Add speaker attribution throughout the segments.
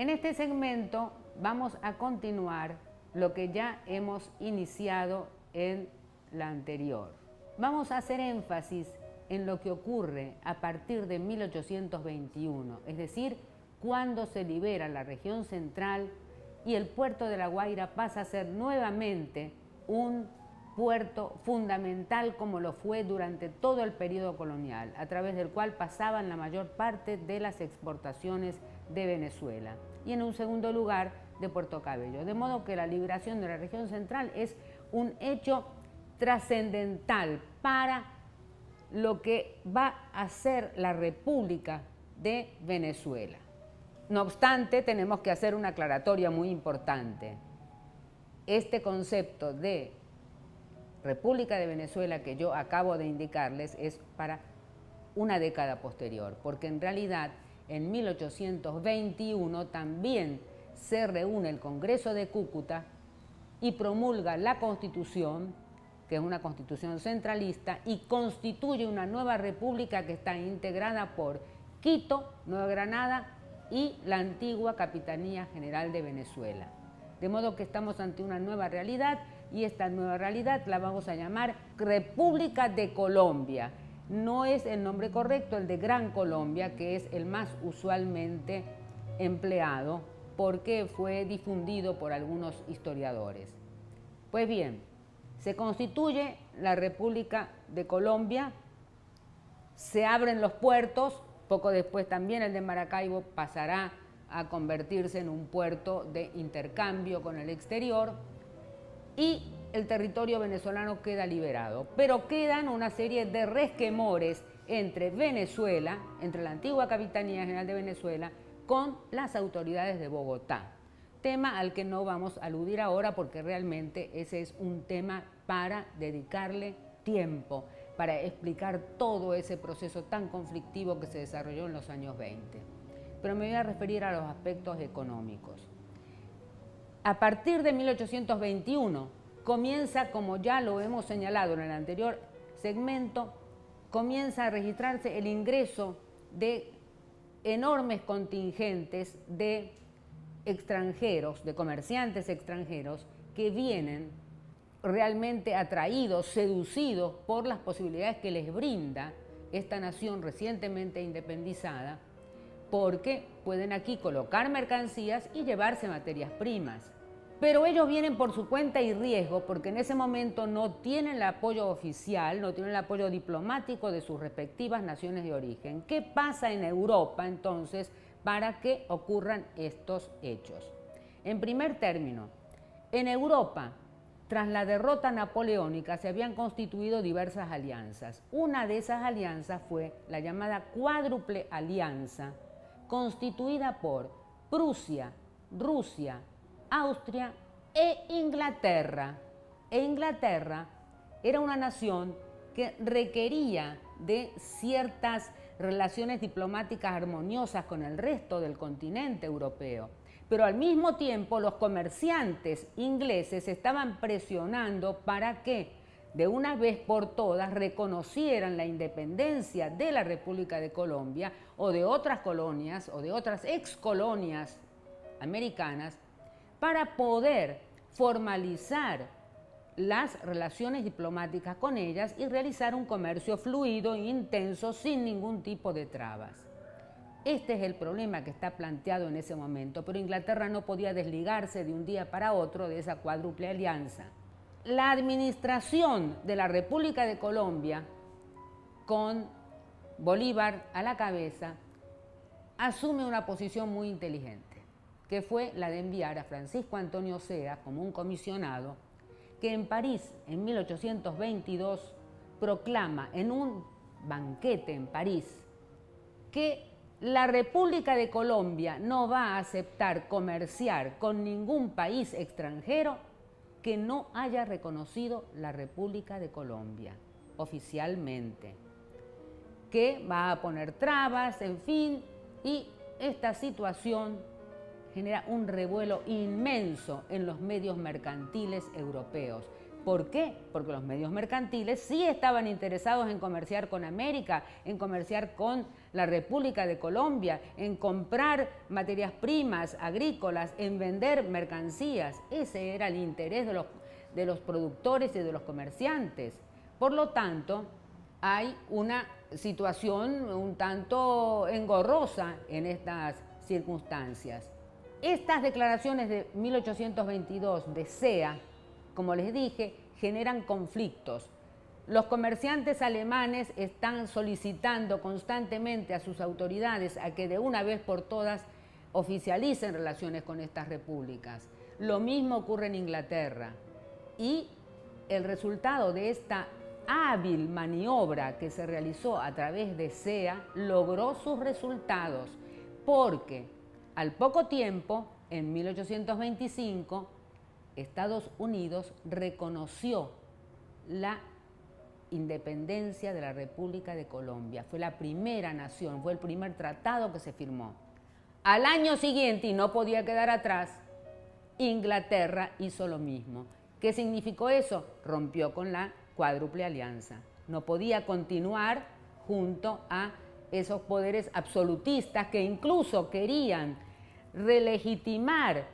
Speaker 1: En este segmento vamos a continuar lo que ya hemos iniciado en la anterior. Vamos a hacer énfasis en lo que ocurre a partir de 1821, es decir, cuando se libera la región central y el puerto de La Guaira pasa a ser nuevamente un puerto fundamental como lo fue durante todo el periodo colonial, a través del cual pasaban la mayor parte de las exportaciones de Venezuela. Y en un segundo lugar, de Puerto Cabello. De modo que la liberación de la región central es un hecho trascendental para lo que va a ser la República de Venezuela. No obstante, tenemos que hacer una aclaratoria muy importante. Este concepto de República de Venezuela que yo acabo de indicarles es para una década posterior, porque en realidad en 1821 también se reúne el Congreso de Cúcuta y promulga la Constitución, que es una constitución centralista, y constituye una nueva república que está integrada por Quito, Nueva Granada y la antigua Capitanía General de Venezuela. De modo que estamos ante una nueva realidad y esta nueva realidad la vamos a llamar República de Colombia. No es el nombre correcto el de Gran Colombia, que es el más usualmente empleado porque fue difundido por algunos historiadores. Pues bien, se constituye la República de Colombia, se abren los puertos, poco después también el de Maracaibo pasará a convertirse en un puerto de intercambio con el exterior y el territorio venezolano queda liberado. Pero quedan una serie de resquemores entre Venezuela, entre la antigua Capitanía General de Venezuela, con las autoridades de Bogotá. Tema al que no vamos a aludir ahora porque realmente ese es un tema para dedicarle tiempo, para explicar todo ese proceso tan conflictivo que se desarrolló en los años 20. Pero me voy a referir a los aspectos económicos. A partir de 1821 comienza, como ya lo hemos señalado en el anterior segmento, comienza a registrarse el ingreso de enormes contingentes de extranjeros, de comerciantes extranjeros que vienen realmente atraídos, seducidos por las posibilidades que les brinda esta nación recientemente independizada, porque pueden aquí colocar mercancías y llevarse materias primas. Pero ellos vienen por su cuenta y riesgo porque en ese momento no tienen el apoyo oficial, no tienen el apoyo diplomático de sus respectivas naciones de origen. ¿Qué pasa en Europa entonces para que ocurran estos hechos? En primer término, en Europa, tras la derrota napoleónica, se habían constituido diversas alianzas. Una de esas alianzas fue la llamada Cuádruple Alianza, constituida por Prusia, Rusia, Austria e Inglaterra. E Inglaterra era una nación que requería de ciertas relaciones diplomáticas armoniosas con el resto del continente europeo. Pero al mismo tiempo los comerciantes ingleses estaban presionando para que de una vez por todas reconocieran la independencia de la República de Colombia o de otras colonias o de otras excolonias americanas para poder formalizar las relaciones diplomáticas con ellas y realizar un comercio fluido e intenso sin ningún tipo de trabas. Este es el problema que está planteado en ese momento, pero Inglaterra no podía desligarse de un día para otro de esa cuádruple alianza. La administración de la República de Colombia, con Bolívar a la cabeza, asume una posición muy inteligente, que fue la de enviar a Francisco Antonio Sea como un comisionado, que en París, en 1822, proclama en un banquete en París que la República de Colombia no va a aceptar comerciar con ningún país extranjero que no haya reconocido la República de Colombia oficialmente, que va a poner trabas, en fin, y esta situación genera un revuelo inmenso en los medios mercantiles europeos. ¿Por qué? Porque los medios mercantiles sí estaban interesados en comerciar con América, en comerciar con la República de Colombia, en comprar materias primas agrícolas, en vender mercancías. Ese era el interés de los productores y de los comerciantes. Por lo tanto, hay una situación un tanto engorrosa en estas circunstancias. Estas declaraciones de 1822 de SEA, como les dije, generan conflictos. Los comerciantes alemanes están solicitando constantemente a sus autoridades a que de una vez por todas oficialicen relaciones con estas repúblicas. Lo mismo ocurre en Inglaterra. Y el resultado de esta hábil maniobra que se realizó a través de SEA logró sus resultados, porque al poco tiempo, en 1825, Estados Unidos reconoció la independencia de la República de Colombia. Fue la primera nación, fue el primer tratado que se firmó. Al año siguiente, y no podía quedar atrás, Inglaterra hizo lo mismo. ¿Qué significó eso? Rompió con la Cuádruple Alianza. No podía continuar junto a esos poderes absolutistas que incluso querían relegitimar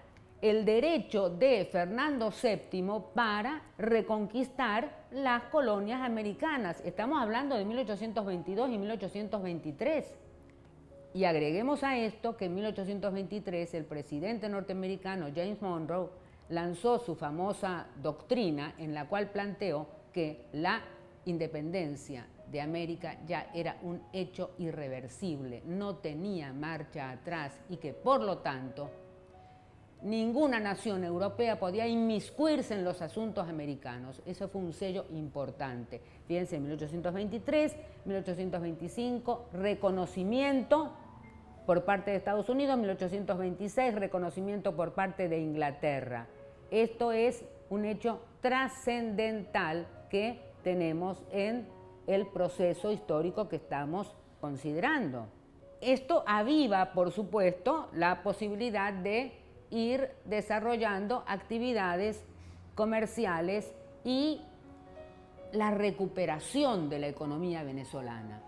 Speaker 1: el derecho de Fernando VII para reconquistar las colonias americanas. Estamos hablando de 1822 y 1823. Y agreguemos a esto que en 1823 el presidente norteamericano James Monroe lanzó su famosa doctrina en la cual planteó que la independencia de América ya era un hecho irreversible, no tenía marcha atrás y que por lo tanto ninguna nación europea podía inmiscuirse en los asuntos americanos. Eso fue un sello importante. Fíjense, en 1823, 1825, reconocimiento por parte de Estados Unidos, 1826, reconocimiento por parte de Inglaterra. Esto es un hecho trascendental que tenemos en el proceso histórico que estamos considerando. Esto aviva, por supuesto, la posibilidad de ir desarrollando actividades comerciales y la recuperación de la economía venezolana.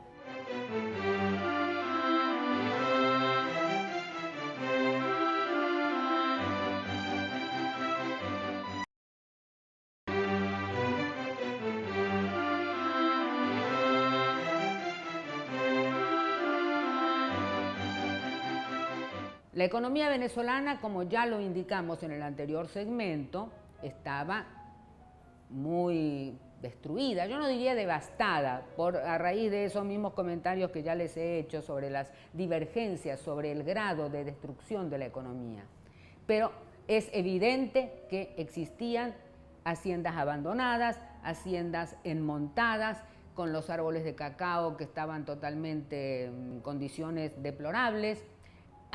Speaker 1: La economía venezolana, como ya lo indicamos en el anterior segmento, estaba muy destruida, yo no diría devastada, a raíz de esos mismos comentarios que ya les he hecho sobre las divergencias, sobre el grado de destrucción de la economía. Pero es evidente que existían haciendas abandonadas, haciendas enmontadas, con los árboles de cacao que estaban totalmente en condiciones deplorables.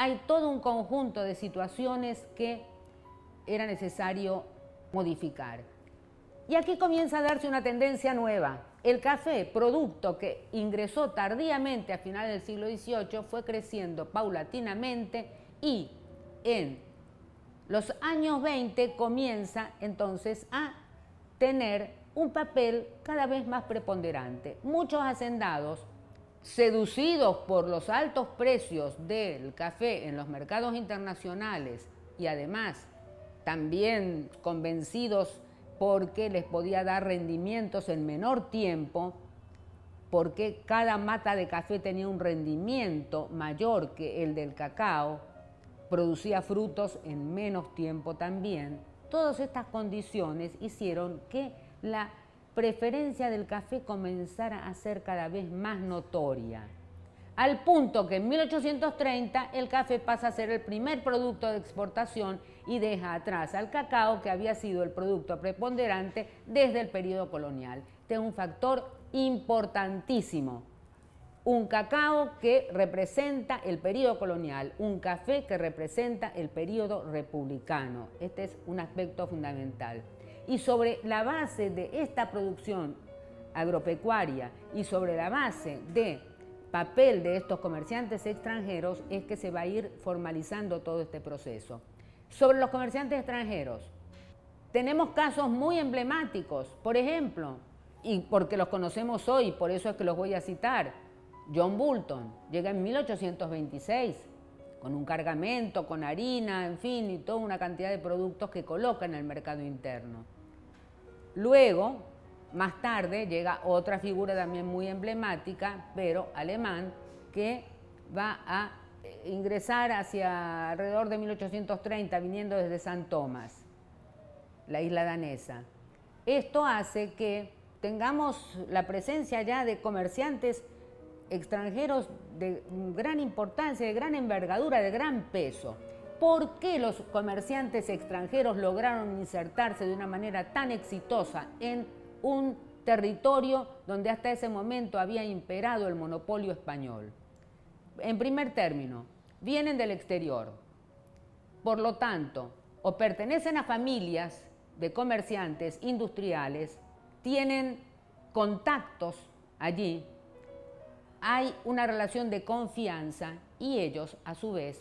Speaker 1: Hay todo un conjunto de situaciones que era necesario modificar. Y aquí comienza a darse una tendencia nueva. El café, producto que ingresó tardíamente a finales del siglo XVIII, fue creciendo paulatinamente y en los años 20 comienza entonces a tener un papel cada vez más preponderante. Muchos hacendados, seducidos por los altos precios del café en los mercados internacionales y además también convencidos porque les podía dar rendimientos en menor tiempo, porque cada mata de café tenía un rendimiento mayor que el del cacao, producía frutos en menos tiempo también. Todas estas condiciones hicieron que la preferencia del café comenzara a ser cada vez más notoria, al punto que en 1830 el café pasa a ser el primer producto de exportación y deja atrás al cacao, que había sido el producto preponderante desde el periodo colonial. Este es un factor importantísimo. Un cacao que representa el periodo colonial, un café que representa el periodo republicano. Este es un aspecto fundamental. Y sobre la base de esta producción agropecuaria y sobre la base de papel de estos comerciantes extranjeros es que se va a ir formalizando todo este proceso. Sobre los comerciantes extranjeros, Tenemos casos muy emblemáticos, por ejemplo, y porque los conocemos hoy, por eso es que los voy a citar. John Bolton llega en 1826 con un cargamento, con harina, en fin, y toda una cantidad de productos que coloca en el mercado interno. Luego, más tarde, llega otra figura también muy emblemática, pero alemán, que va a ingresar hacia alrededor de 1830, viniendo desde San Tomás, la isla danesa. Esto hace que tengamos la presencia ya de comerciantes extranjeros de gran importancia, de gran envergadura, de gran peso. ¿Por qué los comerciantes extranjeros lograron insertarse de una manera tan exitosa en un territorio donde hasta ese momento había imperado el monopolio español? En primer término, vienen del exterior. Por lo tanto, o pertenecen a familias de comerciantes industriales, tienen contactos allí, hay una relación de confianza y ellos, a su vez,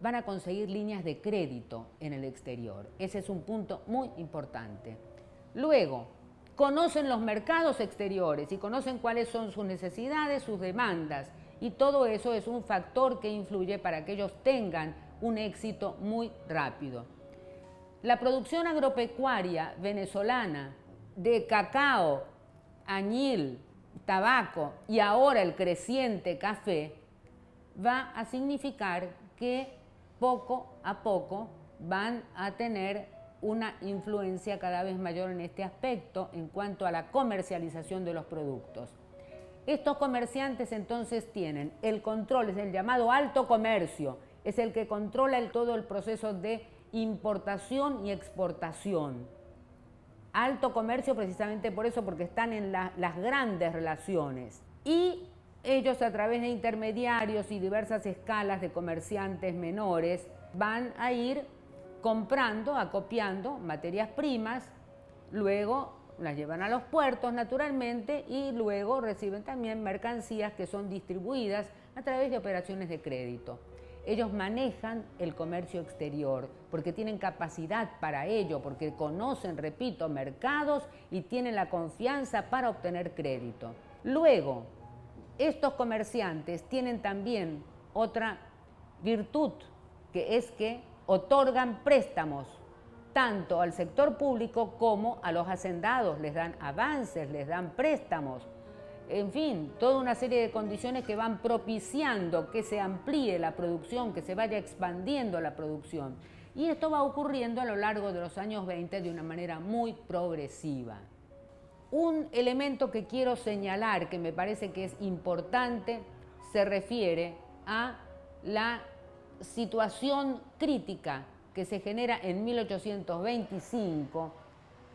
Speaker 1: van a conseguir líneas de crédito en el exterior. Ese es un punto muy importante. Luego, conocen los mercados exteriores y conocen cuáles son sus necesidades, sus demandas, y todo eso es un factor que influye para que ellos tengan un éxito muy rápido. La producción agropecuaria venezolana de cacao, añil, tabaco y ahora el creciente café va a significar que poco a poco van a tener una influencia cada vez mayor en este aspecto en cuanto a la comercialización de los productos. Estos comerciantes entonces tienen el control, es el llamado alto comercio, es el que controla todo el proceso de importación y exportación. Alto comercio precisamente por eso, porque están en las grandes relaciones. Y ellos, a través de intermediarios y diversas escalas de comerciantes menores, van a ir comprando, acopiando materias primas, luego las llevan a los puertos naturalmente y luego reciben también mercancías que son distribuidas a través de operaciones de crédito. Ellos manejan el comercio exterior porque tienen capacidad para ello, porque conocen, repito, mercados y tienen la confianza para obtener crédito. Luego, estos comerciantes tienen también otra virtud, que es que otorgan préstamos tanto al sector público como a los hacendados, les dan avances, les dan préstamos. En fin, toda una serie de condiciones que van propiciando que se amplíe la producción, que se vaya expandiendo la producción. Y esto va ocurriendo a lo largo de los años 20 de una manera muy progresiva. Un elemento que quiero señalar, que me parece que es importante, se refiere a la situación crítica que se genera en 1825,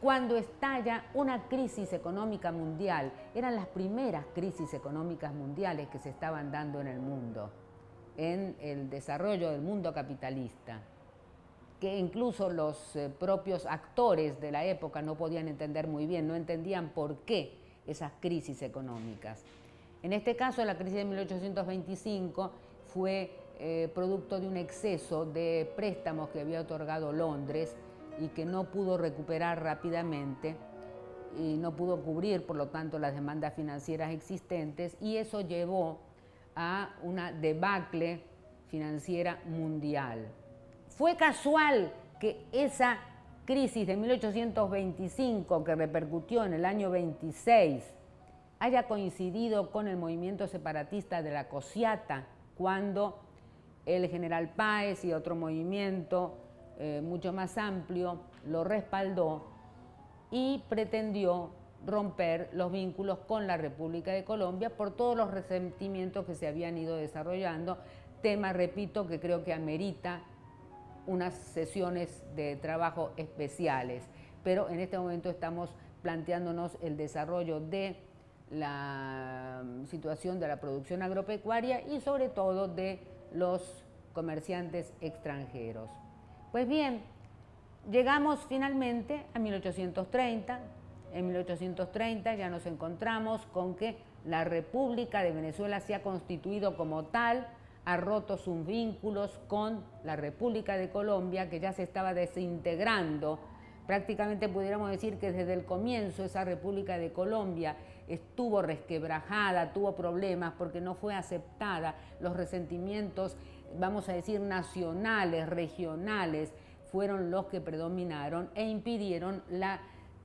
Speaker 1: cuando estalla una crisis económica mundial. Eran las primeras crisis económicas mundiales que se estaban dando en el mundo, en el desarrollo del mundo capitalista, que incluso los propios actores de la época no podían entender muy bien, no entendían por qué esas crisis económicas. En este caso, la crisis de 1825 fue producto de un exceso de préstamos que había otorgado Londres y que no pudo recuperar rápidamente y no pudo cubrir, por lo tanto, las demandas financieras existentes, y eso llevó a una debacle financiera mundial. Fue casual que esa crisis de 1825, que repercutió en el año 26, haya coincidido con el movimiento separatista de la Cociata, cuando el general Páez y otro movimiento mucho más amplio lo respaldó y pretendió romper los vínculos con la República de Colombia por todos los resentimientos que se habían ido desarrollando, tema, repito, que creo que amerita unas sesiones de trabajo especiales, pero en este momento estamos planteándonos el desarrollo de la situación de la producción agropecuaria y sobre todo de los comerciantes extranjeros. Pues bien, llegamos finalmente a 1830. En 1830 ya nos encontramos con que la República de Venezuela se ha constituido como tal, ha roto sus vínculos con la República de Colombia, que ya se estaba desintegrando Prácticamente pudiéramos decir que desde el comienzo esa República de Colombia estuvo resquebrajada, tuvo problemas porque no fue aceptada. Los resentimientos, vamos a decir, nacionales, regionales, fueron los que predominaron e impidieron la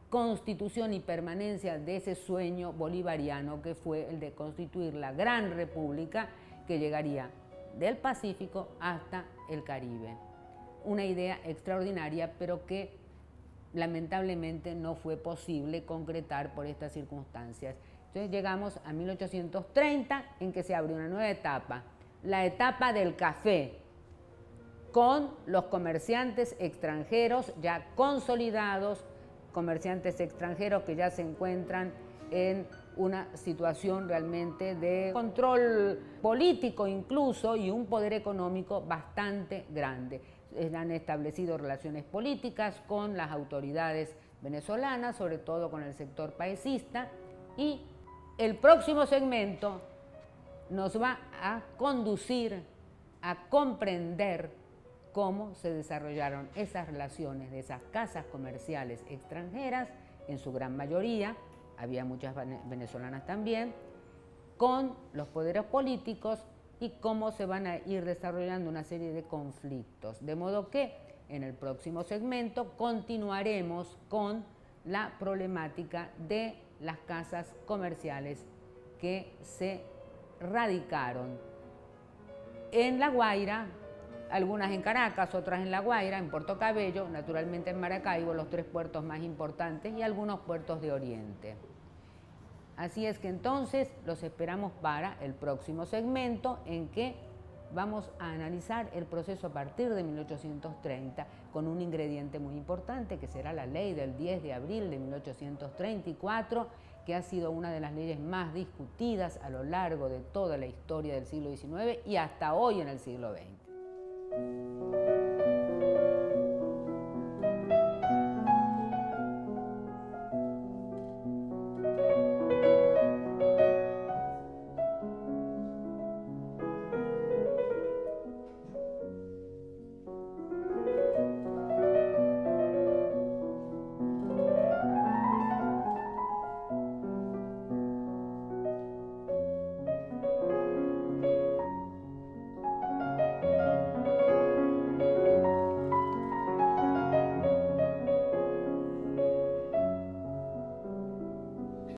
Speaker 1: constitución y permanencia de ese sueño bolivariano que fue el de constituir la gran república que llegaría del Pacífico hasta el Caribe. Una idea extraordinaria, pero que lamentablemente no fue posible concretar por estas circunstancias. Entonces llegamos a 1830, en que se abre una nueva etapa, la etapa del café, con los comerciantes extranjeros ya consolidados, comerciantes extranjeros que ya se encuentran en una situación realmente de control político incluso y un poder económico bastante grande. Han establecido relaciones políticas con las autoridades venezolanas, sobre todo con el sector paisista, y el próximo segmento nos va a conducir a comprender cómo se desarrollaron esas relaciones de esas casas comerciales extranjeras, en su gran mayoría, había muchas venezolanas también, con los poderes políticos y cómo se van a ir desarrollando una serie de conflictos. De modo que en el próximo segmento continuaremos con la problemática de las casas comerciales que se radicaron en La Guaira, algunas en Caracas, otras en La Guaira, en Puerto Cabello, naturalmente en Maracaibo, los 3 puertos más importantes, y algunos puertos de Oriente. Así es que entonces los esperamos para el próximo segmento, en que vamos a analizar el proceso a partir de 1830 con un ingrediente muy importante que será la ley del 10 de abril de 1834, que ha sido una de las leyes más discutidas a lo largo de toda la historia del siglo XIX y hasta hoy en el siglo XX.